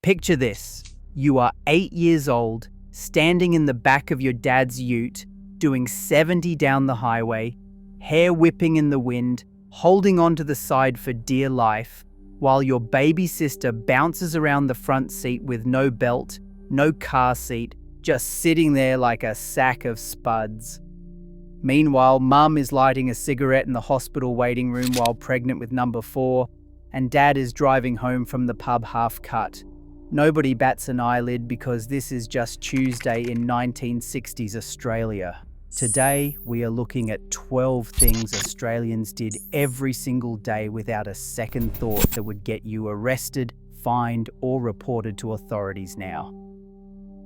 Picture this. You are 8 years old, standing in the back of your dad's ute, doing 70 down the highway, hair whipping in the wind, holding onto the side for dear life, while your baby sister bounces around the front seat with no belt, no car seat, just sitting there like a sack of spuds. Meanwhile, mum is lighting a cigarette in the hospital waiting room while pregnant with number 4, and dad is driving home from the pub half cut. Nobody bats an eyelid because this is just Tuesday in 1960s Australia. Today, we are looking at 12 things Australians did every single day without a second thought that would get you arrested, fined, or reported to authorities now.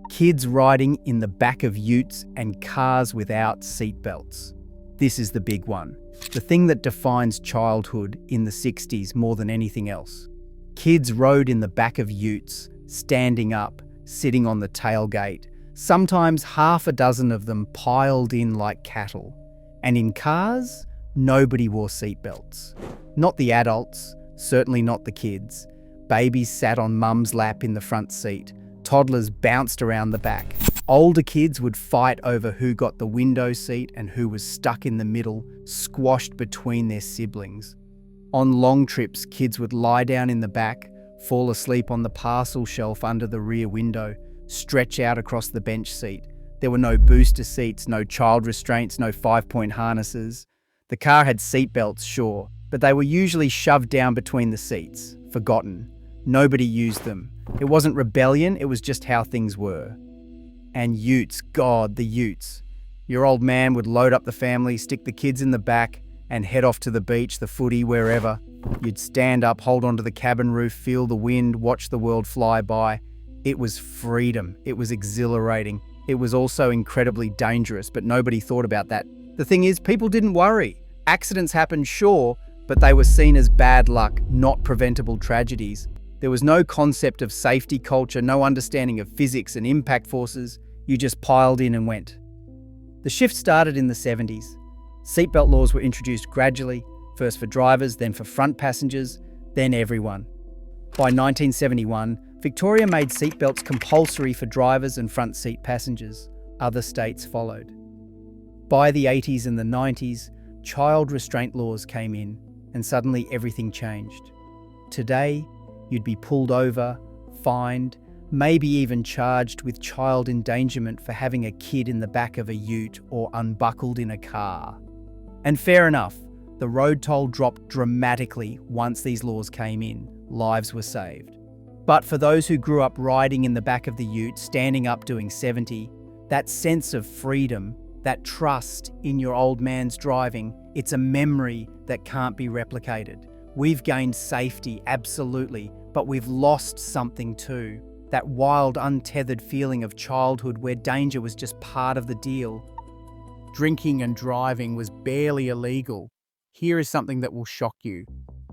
Kids riding in the back of utes and cars without seatbelts. This is the big one. The thing that defines childhood in the 60s more than anything else. Kids rode in the back of utes, standing up, sitting on the tailgate. Sometimes half a dozen of them piled in like cattle. And in cars, nobody wore seatbelts. Not the adults, certainly not the kids. Babies sat on mum's lap in the front seat. Toddlers bounced around the back. Older kids would fight over who got the window seat and who was stuck in the middle, squashed between their siblings. On long trips, kids would lie down in the back, fall asleep on the parcel shelf under the rear window, stretch out across the bench seat. There were no booster seats, no child restraints, no 5-point harnesses. The car had seat belts, sure, but they were usually shoved down between the seats, forgotten. Nobody used them. It wasn't rebellion, it was just how things were. And utes, God, the utes. Your old man would load up the family, stick the kids in the back, and head off to the beach, the footy, wherever. You'd stand up, hold onto the cabin roof, feel the wind, watch the world fly by. It was freedom. It was exhilarating. It was also incredibly dangerous, but nobody thought about that. The thing is, people didn't worry. Accidents happened, sure, but they were seen as bad luck, not preventable tragedies. There was no concept of safety culture, no understanding of physics and impact forces. You just piled in and went. The shift started in the 70s. Seatbelt laws were introduced gradually, first for drivers, then for front passengers, then everyone. By 1971, Victoria made seatbelts compulsory for drivers and front seat passengers. Other states followed. By the 80s and the 90s, child restraint laws came in, and suddenly everything changed. Today, you'd be pulled over, fined, maybe even charged with child endangerment for having a kid in the back of a ute or unbuckled in a car. And fair enough, the road toll dropped dramatically once these laws came in. Lives were saved. But for those who grew up riding in the back of the ute, standing up doing 70, that sense of freedom, that trust in your old man's driving, it's a memory that can't be replicated. We've gained safety, absolutely, but we've lost something too. That wild, untethered feeling of childhood where danger was just part of the deal. Drinking and driving was barely illegal. Here is something that will shock you.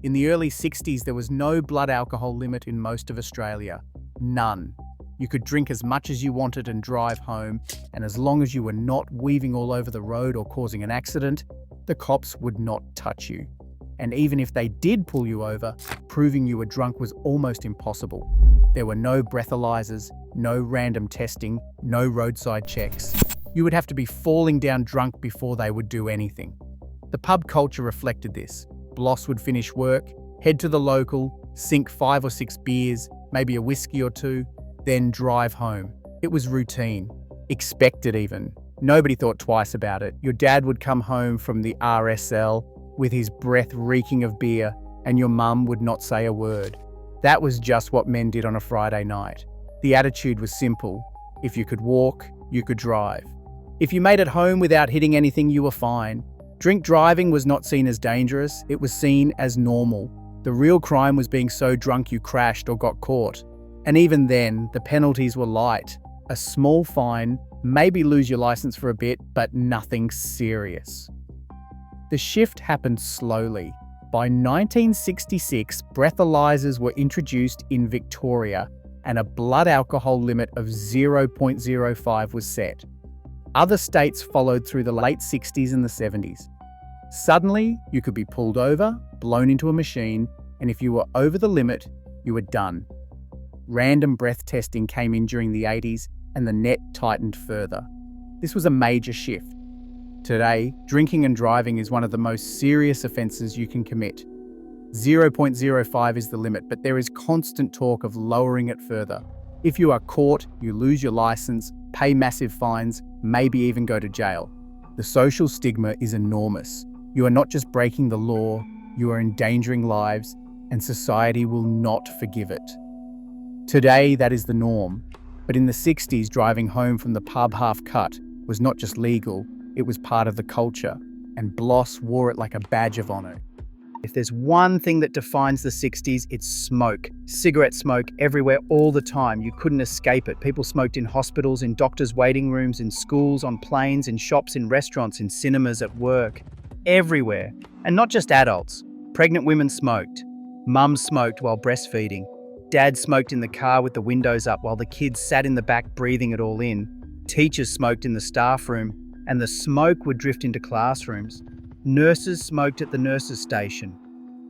In the early 60s, there was no blood alcohol limit in most of Australia. None. You could drink as much as you wanted and drive home, and as long as you were not weaving all over the road or causing an accident, the cops would not touch you. And even if they did pull you over, proving you were drunk was almost impossible. There were no breathalyzers, no random testing, no roadside checks. You would have to be falling down drunk before they would do anything. The pub culture reflected this. Bloss would finish work, head to the local, sink 5 or 6 beers, maybe a whiskey or 2, then drive home. It was routine, expected even. Nobody thought twice about it. Your dad would come home from the RSL with his breath reeking of beer, and your mum would not say a word. That was just what men did on a Friday night. The attitude was simple. If you could walk, you could drive. If you made it home without hitting anything, you were fine. Drink driving was not seen as dangerous, it was seen as normal. The real crime was being so drunk you crashed or got caught. And even then, the penalties were light. A small fine, maybe lose your license for a bit, but nothing serious. The shift happened slowly. By 1966, breathalyzers were introduced in Victoria, and a blood alcohol limit of 0.05 was set. Other states followed through the late 60s and the 70s. Suddenly, you could be pulled over, blown into a machine, and if you were over the limit, you were done. Random breath testing came in during the 80s, and the net tightened further. This was a major shift. Today, drinking and driving is one of the most serious offences you can commit. 0.05 is the limit, but there is constant talk of lowering it further. If you are caught, you lose your license, pay massive fines, maybe even go to jail. The social stigma is enormous. You are not just breaking the law, you are endangering lives, and society will not forgive it. Today, that is the norm. But in the 60s, driving home from the pub half-cut was not just legal, it was part of the culture, and Bloss wore it like a badge of honour. If there's one thing that defines the 60s, it's smoke. Cigarette smoke everywhere all the time. You couldn't escape it. People smoked in hospitals, in doctors' waiting rooms, in schools, on planes, in shops, in restaurants, in cinemas, at work. Everywhere. And not just adults. Pregnant women smoked. Mums smoked while breastfeeding. Dad smoked in the car with the windows up while the kids sat in the back breathing it all in. Teachers smoked in the staff room, and the smoke would drift into classrooms. Nurses smoked at the nurses' station.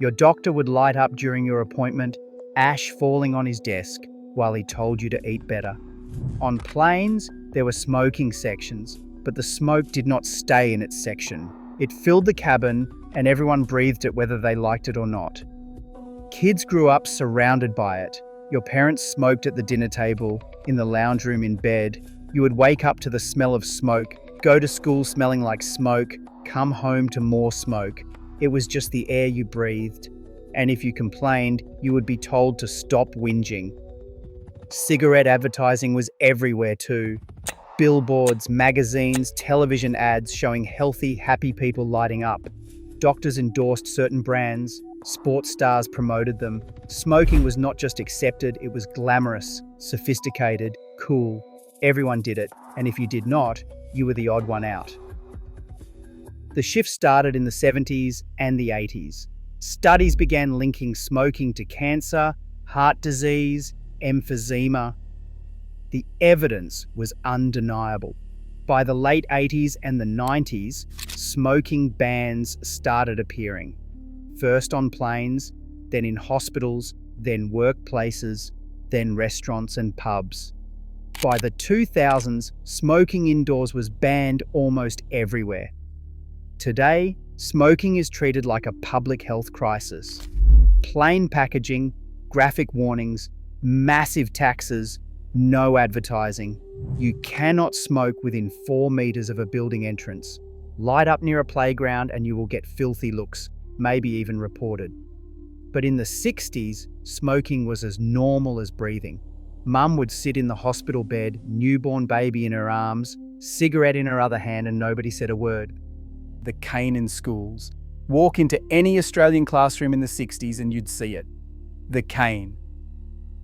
Your doctor would light up during your appointment, ash falling on his desk while he told you to eat better. On planes, there were smoking sections, but the smoke did not stay in its section. It filled the cabin, and everyone breathed it whether they liked it or not. Kids grew up surrounded by it. Your parents smoked at the dinner table, in the lounge room, in bed. You would wake up to the smell of smoke, go to school smelling like smoke, come home to more smoke. It was just the air you breathed. And if you complained, you would be told to stop whinging. Cigarette advertising was everywhere too. Billboards, magazines, television ads showing healthy, happy people lighting up. Doctors endorsed certain brands. Sports stars promoted them. Smoking was not just accepted, it was glamorous, sophisticated, cool. Everyone did it, and if you did not, you were the odd one out. The shift started in the 70s and the 80s. Studies began linking smoking to cancer, heart disease, emphysema. The evidence was undeniable. By the late 80s and the 90s, smoking bans started appearing. First on planes, then in hospitals, then workplaces, then restaurants and pubs. By the 2000s, smoking indoors was banned almost everywhere. Today, smoking is treated like a public health crisis. Plain packaging, graphic warnings, massive taxes, no advertising. You cannot smoke within 4 meters of a building entrance. Light up near a playground and you will get filthy looks, maybe even reported. But in the 60s, smoking was as normal as breathing. Mum would sit in the hospital bed, newborn baby in her arms, cigarette in her other hand, and nobody said a word. The cane in schools. Walk into any Australian classroom in the 60s and you'd see it. The cane.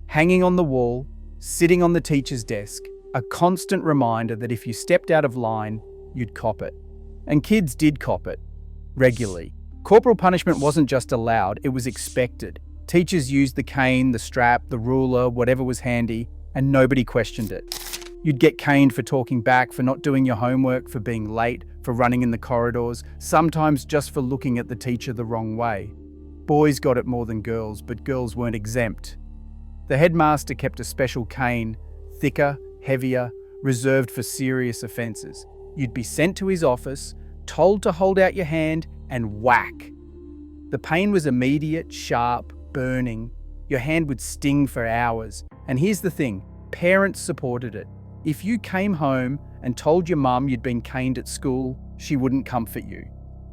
Hanging on the wall, sitting on the teacher's desk, a constant reminder that if you stepped out of line, you'd cop it. And kids did cop it, regularly. Corporal punishment wasn't just allowed, it was expected. Teachers used the cane, the strap, the ruler, whatever was handy, and nobody questioned it. You'd get caned for talking back, for not doing your homework, for being late, for running in the corridors, sometimes just for looking at the teacher the wrong way. Boys got it more than girls, but girls weren't exempt. The headmaster kept a special cane, thicker, heavier, reserved for serious offences. You'd be sent to his office, told to hold out your hand, and whack. The pain was immediate, sharp, burning. Your hand would sting for hours. And here's the thing, parents supported it. If you came home and told your mum you'd been caned at school, she wouldn't comfort you.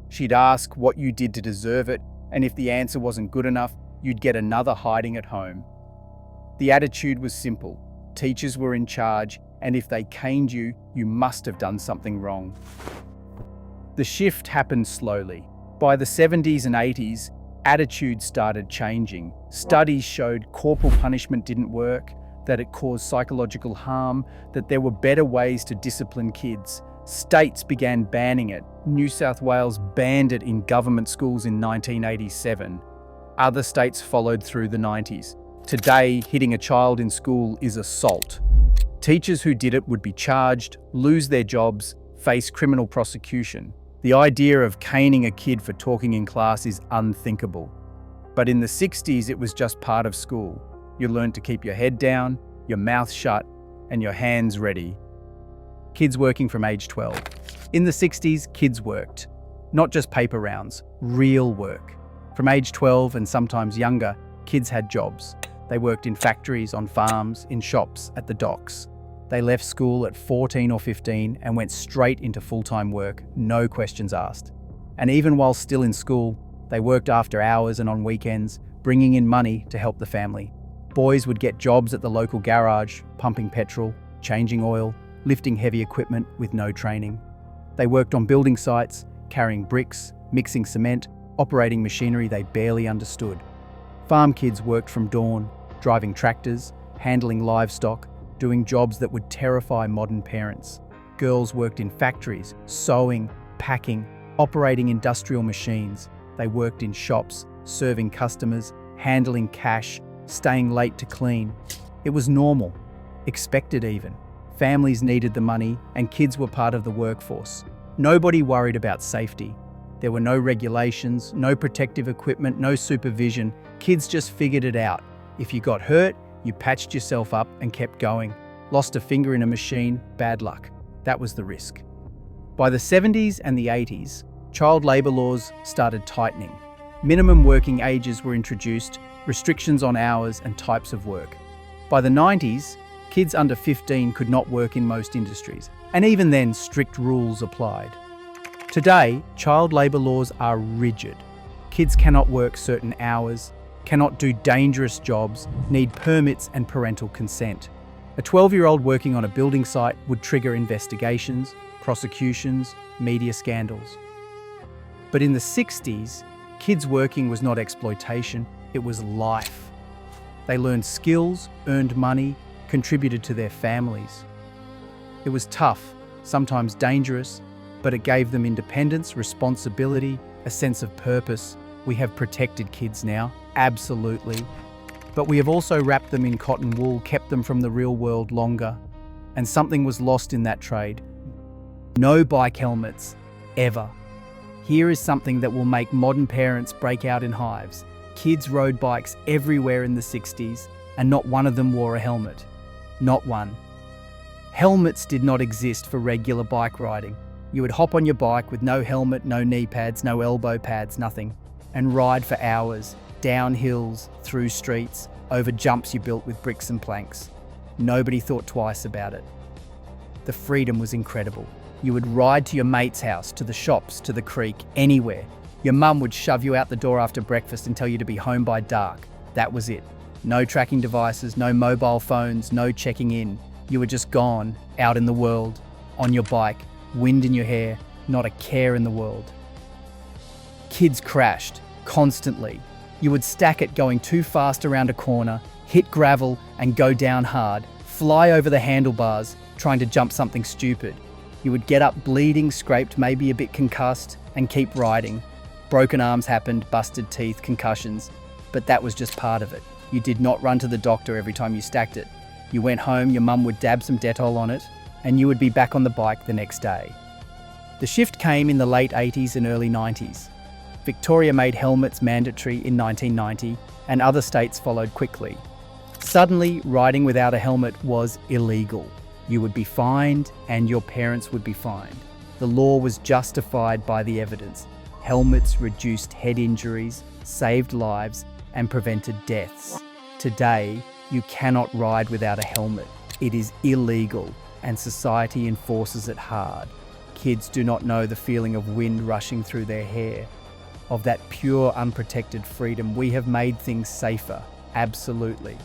She'd ask what you did to deserve it, and if the answer wasn't good enough, you'd get another hiding at home. The attitude was simple. Teachers were in charge, and if they caned you, you must have done something wrong. The shift happened slowly. By the 70s and 80s, attitudes started changing. Studies showed corporal punishment didn't work, that it caused psychological harm, that there were better ways to discipline kids. States began banning it. New South Wales banned it in government schools in 1987. Other states followed through the 90s. Today, hitting a child in school is assault. Teachers who did it would be charged, lose their jobs, face criminal prosecution. The idea of caning a kid for talking in class is unthinkable. But in the 60s, it was just part of school. You learned to keep your head down, your mouth shut, and your hands ready. Kids working from age 12. In the 60s, kids worked. Not just paper rounds, real work. From age 12 and sometimes younger, kids had jobs. They worked in factories, on farms, in shops, at the docks. They left school at 14 or 15 and went straight into full-time work, no questions asked. And even while still in school, they worked after hours and on weekends, bringing in money to help the family. Boys would get jobs at the local garage, pumping petrol, changing oil, lifting heavy equipment with no training. They worked on building sites, carrying bricks, mixing cement, operating machinery they barely understood. Farm kids worked from dawn, driving tractors, handling livestock, doing jobs that would terrify modern parents. Girls worked in factories, sewing, packing, operating industrial machines. They worked in shops, serving customers, handling cash, staying late to clean. It was normal, expected even. Families needed the money and kids were part of the workforce. Nobody worried about safety. There were no regulations, no protective equipment, no supervision. Kids just figured it out. If you got hurt, you patched yourself up and kept going. Lost a finger in a machine, bad luck. That was the risk. By the 70s and the 80s, child labour laws started tightening. Minimum working ages were introduced, restrictions on hours and types of work. By the 90s, kids under 15 could not work in most industries, and even then strict rules applied. Today, child labour laws are rigid. Kids cannot work certain hours, cannot do dangerous jobs, need permits and parental consent. A 12-year-old working on a building site would trigger investigations, prosecutions, media scandals. But in the 60s, kids working was not exploitation, it was life. They learned skills, earned money, contributed to their families. It was tough, sometimes dangerous, but it gave them independence, responsibility, a sense of purpose. We have protected kids now, absolutely. But we have also wrapped them in cotton wool, kept them from the real world longer. And something was lost in that trade. No bike helmets, ever. Here is something that will make modern parents break out in hives. Kids rode bikes everywhere in the 60s, and not one of them wore a helmet. Not one. Helmets did not exist for regular bike riding. You would hop on your bike with no helmet, no knee pads, no elbow pads, nothing, and ride for hours, down hills, through streets, over jumps you built with bricks and planks. Nobody thought twice about it. The freedom was incredible. You would ride to your mate's house, to the shops, to the creek, anywhere. Your mum would shove you out the door after breakfast and tell you to be home by dark. That was it. No tracking devices, no mobile phones, no checking in. You were just gone, out in the world, on your bike, wind in your hair, not a care in the world. Kids crashed, constantly. You would stack it going too fast around a corner, hit gravel and go down hard, fly over the handlebars, trying to jump something stupid. You would get up bleeding, scraped, maybe a bit concussed, and keep riding. Broken arms happened, busted teeth, concussions, but that was just part of it. You did not run to the doctor every time you stacked it. You went home, your mum would dab some Dettol on it, and you would be back on the bike the next day. The shift came in the late 80s and early 90s. Victoria made helmets mandatory in 1990, and other states followed quickly. Suddenly, riding without a helmet was illegal. You would be fined, and your parents would be fined. The law was justified by the evidence. Helmets reduced head injuries, saved lives, and prevented deaths. Today, you cannot ride without a helmet. It is illegal, and society enforces it hard. Kids do not know the feeling of wind rushing through their hair, of that pure, unprotected freedom. We have made things safer, absolutely.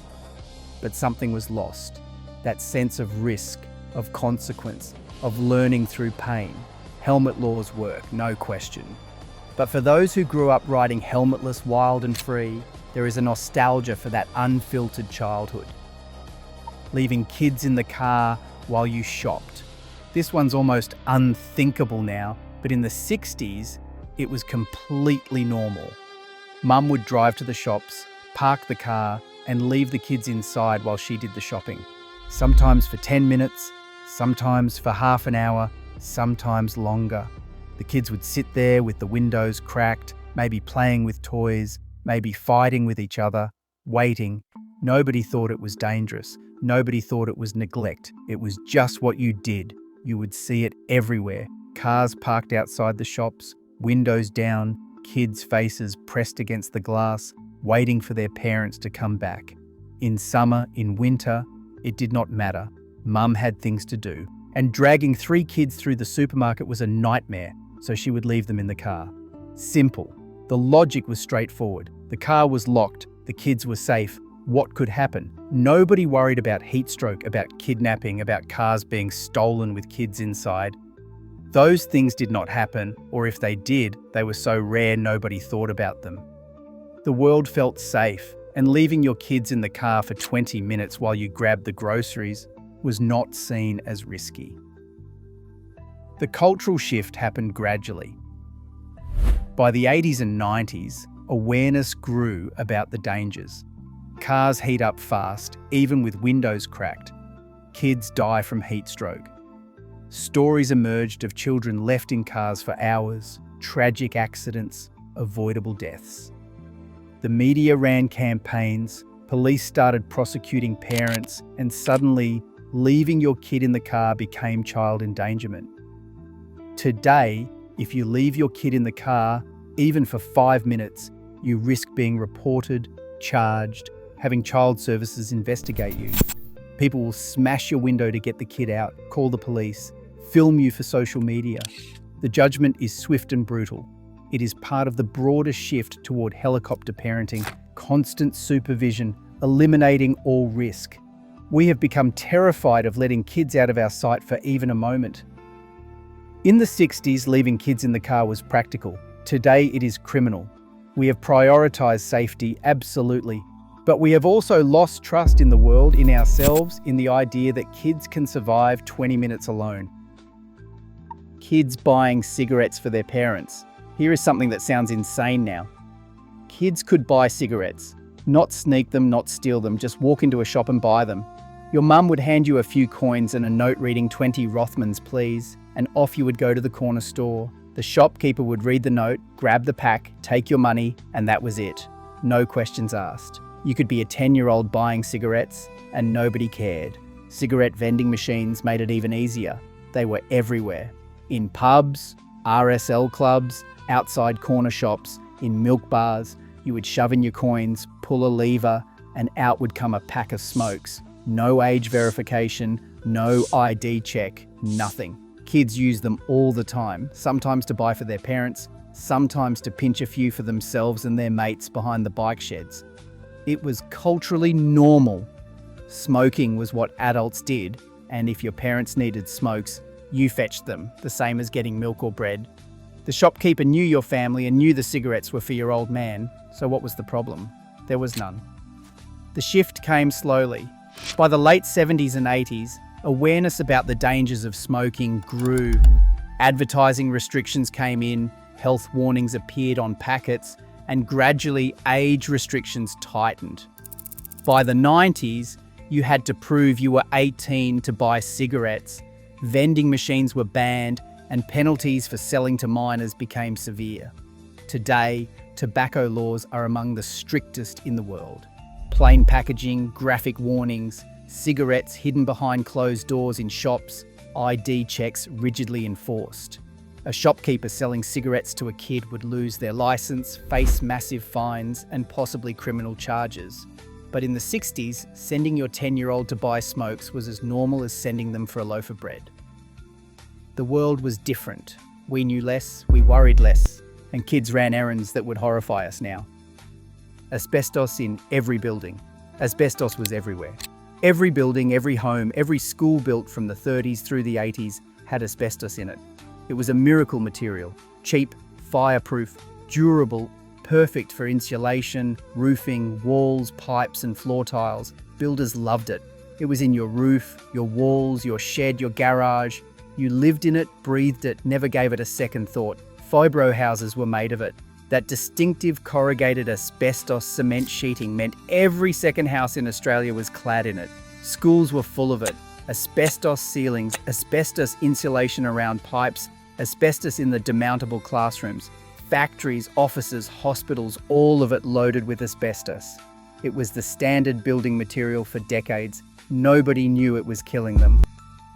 But something was lost. That sense of risk, of consequence, of learning through pain. Helmet laws work, no question. But for those who grew up riding helmetless, wild and free, there is a nostalgia for that unfiltered childhood. Leaving kids in the car while you shopped. This one's almost unthinkable now, but in the 60s, it was completely normal. Mum would drive to the shops, park the car, and leave the kids inside while she did the shopping. Sometimes for 10 minutes, sometimes for half an hour, sometimes longer. The kids would sit there with the windows cracked, maybe playing with toys, maybe fighting with each other, waiting. Nobody thought it was dangerous. Nobody thought it was neglect. It was just what you did. You would see it everywhere. Cars parked outside the shops, windows down, kids' faces pressed against the glass, waiting for their parents to come back. In summer, in winter, it did not matter. Mum had things to do. And dragging 3 kids through the supermarket was a nightmare, so she would leave them in the car. Simple. The logic was straightforward. The car was locked. The kids were safe. What could happen? Nobody worried about heat stroke, about kidnapping, about cars being stolen with kids inside. Those things did not happen, or if they did, they were so rare nobody thought about them. The world felt safe, and leaving your kids in the car for 20 minutes while you grabbed the groceries was not seen as risky. The cultural shift happened gradually. By the 80s and 90s, awareness grew about the dangers. Cars heat up fast, even with windows cracked. Kids die from heat stroke. Stories emerged of children left in cars for hours, tragic accidents, avoidable deaths. The media ran campaigns, police started prosecuting parents, and suddenly, leaving your kid in the car became child endangerment. Today, if you leave your kid in the car, even for 5 minutes, you risk being reported, charged, having child services investigate you. People will smash your window to get the kid out, call the police, film you for social media. The judgment is swift and brutal. It is part of the broader shift toward helicopter parenting, constant supervision, eliminating all risk. We have become terrified of letting kids out of our sight for even a moment. In the 60s, leaving kids in the car was practical. Today, it is criminal. We have prioritized safety, absolutely. But we have also lost trust in the world, in ourselves, in the idea that kids can survive 20 minutes alone. Kids buying cigarettes for their parents. Here is something that sounds insane now. Kids could buy cigarettes. Not sneak them, not steal them, just walk into a shop and buy them. Your mum would hand you a few coins and a note reading 20 Rothmans, please, and off you would go to the corner store. The shopkeeper would read the note, grab the pack, take your money, and that was it. No questions asked. You could be a 10-year-old buying cigarettes, and nobody cared. Cigarette vending machines made it even easier. They were everywhere. In pubs, RSL clubs, outside corner shops, in milk bars, you would shove in your coins, pull a lever, and out would come a pack of smokes. No age verification, no ID check, nothing. Kids use them all the time, sometimes to buy for their parents, sometimes to pinch a few for themselves and their mates behind the bike sheds. It was culturally normal. Smoking was what adults did, and if your parents needed smokes, you fetched them, the same as getting milk or bread. The shopkeeper knew your family and knew the cigarettes were for your old man, so what was the problem? There was none. The shift came slowly. By the late 70s and 80s, awareness about the dangers of smoking grew. Advertising restrictions came in, health warnings appeared on packets, and gradually age restrictions tightened. By the 90s, you had to prove you were 18 to buy cigarettes, vending machines were banned, and penalties for selling to minors became severe. Today, tobacco laws are among the strictest in the world. Plain packaging, graphic warnings, cigarettes hidden behind closed doors in shops, ID checks rigidly enforced. A shopkeeper selling cigarettes to a kid would lose their license, face massive fines, and possibly criminal charges. But in the 60s, sending your 10-year-old to buy smokes was as normal as sending them for a loaf of bread. The world was different. We knew less, we worried less, and kids ran errands that would horrify us now. Asbestos in every building. Asbestos was everywhere. Every building, every home, every school built from the 30s through the 80s had asbestos in it. It was a miracle material, cheap, fireproof, durable, perfect for insulation, roofing, walls, pipes and floor tiles. Builders loved it. It was in your roof, your walls, your shed, your garage. You lived in it, breathed it, never gave it a second thought. Fibro houses were made of it. That distinctive corrugated asbestos cement sheeting meant every second house in Australia was clad in it. Schools were full of it. Asbestos ceilings, asbestos insulation around pipes, asbestos in the demountable classrooms. Factories, offices, hospitals, all of it loaded with asbestos. It was the standard building material for decades. Nobody knew it was killing them.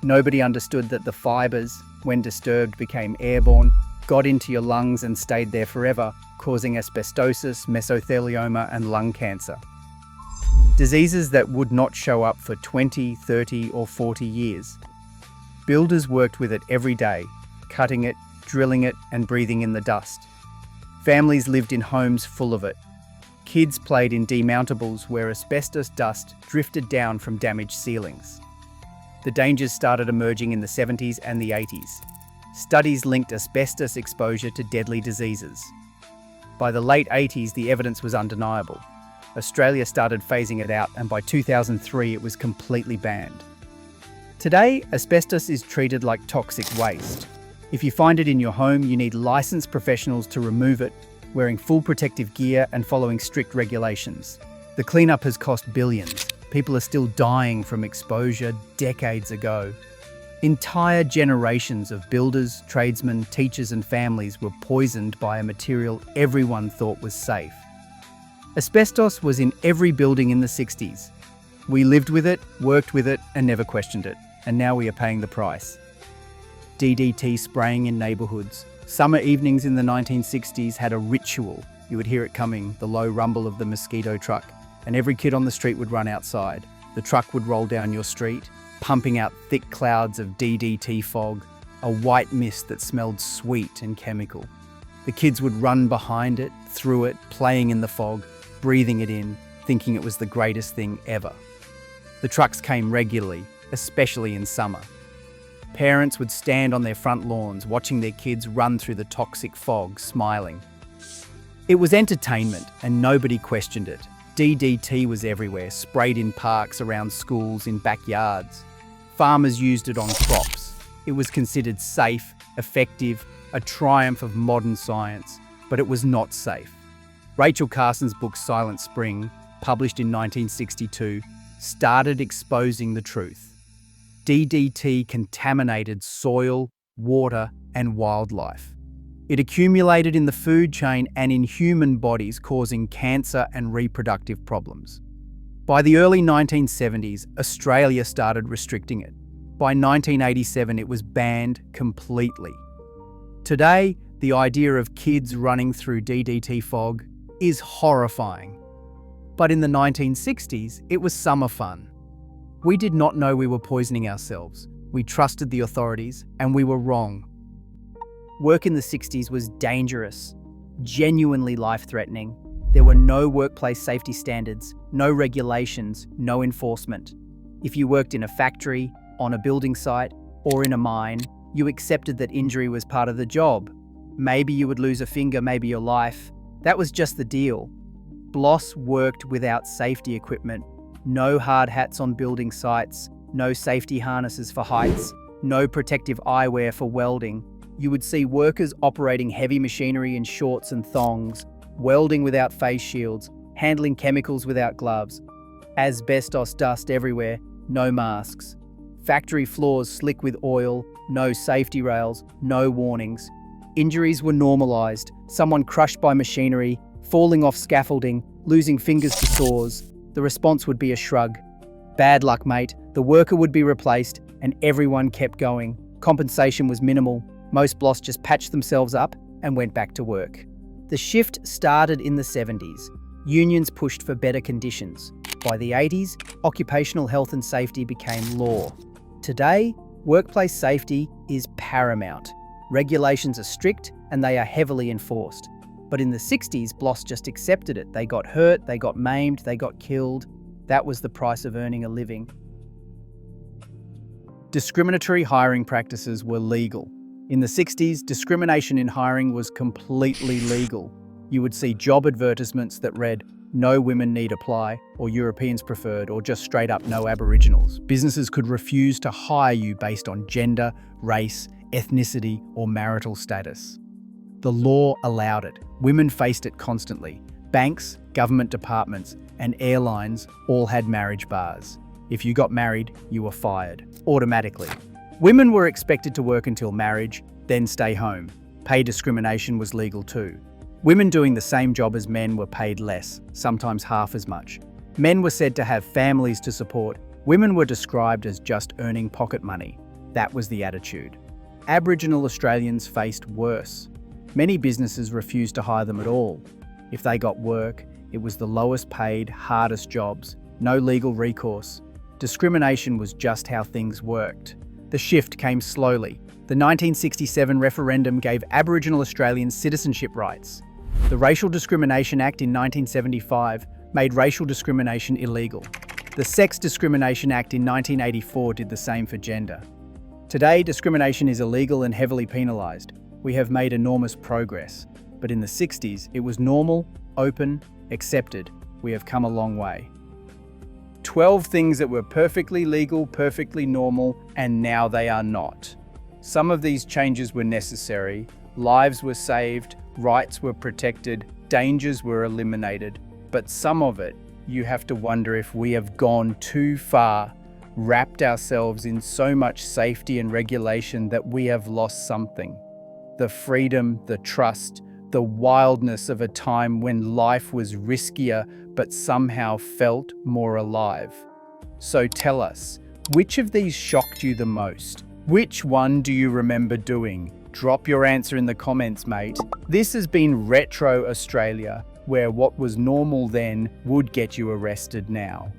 Nobody understood that the fibers, when disturbed, became airborne, got into your lungs and stayed there forever, causing asbestosis, mesothelioma, and lung cancer. Diseases that would not show up for 20, 30, or 40 years. Builders worked with it every day, cutting it, drilling it, and breathing in the dust. Families lived in homes full of it. Kids played in demountables where asbestos dust drifted down from damaged ceilings. The dangers started emerging in the 70s and the 80s. Studies linked asbestos exposure to deadly diseases. By the late 80s, the evidence was undeniable. Australia started phasing it out, and by 2003, it was completely banned. Today, asbestos is treated like toxic waste. If you find it in your home, you need licensed professionals to remove it, wearing full protective gear and following strict regulations. The cleanup has cost billions. People are still dying from exposure decades ago. Entire generations of builders, tradesmen, teachers and families were poisoned by a material everyone thought was safe. Asbestos was in every building in the 60s. We lived with it, worked with it, and never questioned it. And now we are paying the price. DDT spraying in neighbourhoods. Summer evenings in the 1960s had a ritual. You would hear it coming, the low rumble of the mosquito truck, and every kid on the street would run outside. The truck would roll down your street, pumping out thick clouds of DDT fog, a white mist that smelled sweet and chemical. The kids would run behind it, through it, playing in the fog, breathing it in, thinking it was the greatest thing ever. The trucks came regularly, especially in summer. Parents would stand on their front lawns watching their kids run through the toxic fog, smiling. It was entertainment and nobody questioned it. DDT was everywhere, sprayed in parks, around schools, in backyards. Farmers used it on crops. It was considered safe, effective, a triumph of modern science, but it was not safe. Rachel Carson's book Silent Spring, published in 1962, started exposing the truth. DDT contaminated soil, water, and wildlife. It accumulated in the food chain and in human bodies, causing cancer and reproductive problems. By the early 1970s, Australia started restricting it. By 1987, it was banned completely. Today, the idea of kids running through DDT fog is horrifying. But in the 1960s, it was summer fun. We did not know we were poisoning ourselves. We trusted the authorities, and we were wrong. Work in the 60s was dangerous, genuinely life-threatening. There were no workplace safety standards, no regulations, no enforcement. If you worked in a factory, on a building site, or in a mine, you accepted that injury was part of the job. Maybe you would lose a finger, maybe your life. That was just the deal. Bloss worked without safety equipment. No hard hats on building sites, no safety harnesses for heights, no protective eyewear for welding. You would see workers operating heavy machinery in shorts and thongs, welding without face shields, handling chemicals without gloves. Asbestos dust everywhere, no masks. Factory floors slick with oil, no safety rails, no warnings. Injuries were normalised, someone crushed by machinery, falling off scaffolding, losing fingers to sores. The response would be a shrug. Bad luck, mate. The worker would be replaced, and everyone kept going. Compensation was minimal. Most Bloss just patched themselves up and went back to work. The shift started in the 70s. Unions pushed for better conditions. By the 80s, occupational health and safety became law. Today, workplace safety is paramount. Regulations are strict and they are heavily enforced. But in the 60s, Bloss just accepted it. They got hurt, they got maimed, they got killed. That was the price of earning a living. Discriminatory hiring practices were legal. In the 60s, discrimination in hiring was completely legal. You would see job advertisements that read, "No women need apply," or "Europeans preferred," or just straight up "No Aboriginals." Businesses could refuse to hire you based on gender, race, ethnicity, or marital status. The law allowed it. Women faced it constantly. Banks, government departments, and airlines all had marriage bars. If you got married, you were fired, automatically. Women were expected to work until marriage, then stay home. Pay discrimination was legal too. Women doing the same job as men were paid less, sometimes half as much. Men were said to have families to support. Women were described as just earning pocket money. That was the attitude. Aboriginal Australians faced worse. Many businesses refused to hire them at all. If they got work, it was the lowest paid, hardest jobs. No legal recourse. Discrimination was just how things worked. The shift came slowly. The 1967 referendum gave Aboriginal Australians citizenship rights. The Racial Discrimination Act in 1975 made racial discrimination illegal. The Sex Discrimination Act in 1984 did the same for gender. Today, discrimination is illegal and heavily penalised. We have made enormous progress. But in the 60s, it was normal, open, accepted. We have come a long way. 12 things that were perfectly legal, perfectly normal, and now they are not. Some of these changes were necessary. Lives were saved, rights were protected, dangers were eliminated. But some of it, you have to wonder if we have gone too far, wrapped ourselves in so much safety and regulation that we have lost something. The freedom, the trust, the wildness of a time when life was riskier but somehow felt more alive. So tell us, which of these shocked you the most? Which one do you remember doing? Drop your answer in the comments, mate. This has been Retro Australia, where what was normal then would get you arrested now.